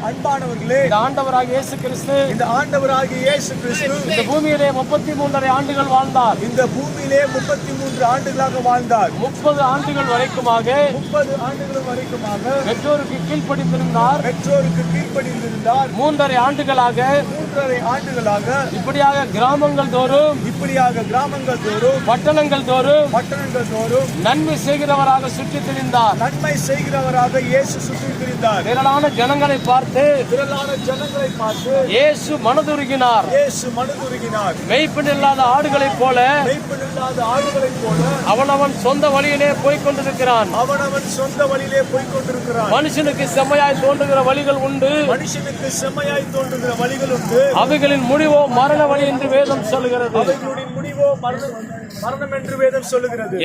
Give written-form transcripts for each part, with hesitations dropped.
அன்பானவர்களே, இந்த ஆண்டவராகிய இயேசு கிறிஸ்து இந்த பூமியிலே 33 ஆண்டுகள் வாழ்ந்தார். இந்த பூமியிலே 33 ஆண்டுகளாக வாழ்ந்தார். 30 ஆண்டுகள் வரைக்குமாக 30 ஆண்டுகள் வரைக்குமாக பெற்றோருக்கு கீழ்ப்படிந்திருந்தார். 3.5 ஆண்டுகளாக இப்படியாக கிராமங்கள் தோறும் பட்டணங்கள் தோறும் நன்மை செய்கிறவராக சுற்றித் திரிந்தார். இயேசு சுற்றித் திரிந்தார். திரளான ஜனங்களை பார்த்து இயேசு மனதுருகினார். மெய்ப்பெண் இல்லாத ஆடுகளைப் போல அவனவன் சொந்த வழியிலே போய்க் கொண்டிருக்கிறான். மனுஷனுக்கு செம்மையாய் தோன்றுகிற வழிகள் உண்டு, அவைகளின் முடிவோ மரண வழி என்று வேதம் சொல்லுகிறது.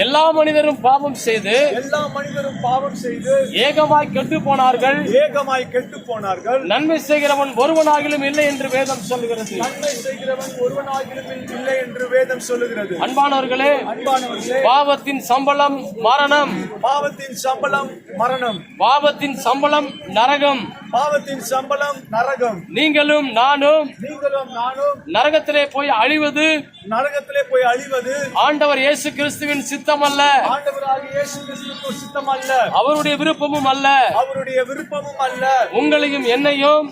எல்லா மனிதரும் பாவம் செய்து ஏகமாய் கெட்டு போனார்கள். நன்மை செய்கிறவன் ஒருவனாகிலும் இல்லை என்று வேதம் சொல்லுகிறது. அன்பானவர்களே, பாவத்தின் சம்பளம் மரணம், பாவத்தின் சம்பளம் நரகம். நீங்களும் நானும் நரகத்திலே போய் அழிவது ஆண்டவர் இயேசு கிறிஸ்துவின் சித்தம் அல்ல, அவருடைய விருப்பமும் அல்ல. உங்களையும் என்னையும்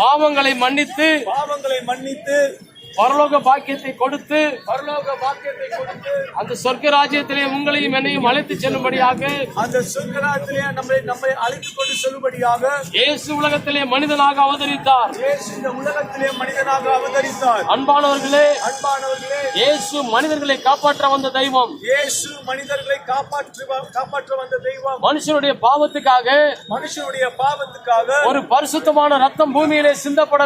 பாவங்களை மன்னித்து பரலோக பாக்கியத்தை கொடுத்து அந்த சொர்க்க ராஜ்யத்திலே உங்களையும் என்னையும் அழைத்து செல்லும்படியாக இயேசு உலகத்திலே மனிதனாக அவதரித்தார். அன்பானவர்களே, இயேசு மனிதர்களை காப்பாற்ற வந்த தெய்வம். மனுஷனுடைய பாவத்துக்காக ஒரு பரிசுத்தமான ரத்தம் பூமியிலே சிந்தப்பட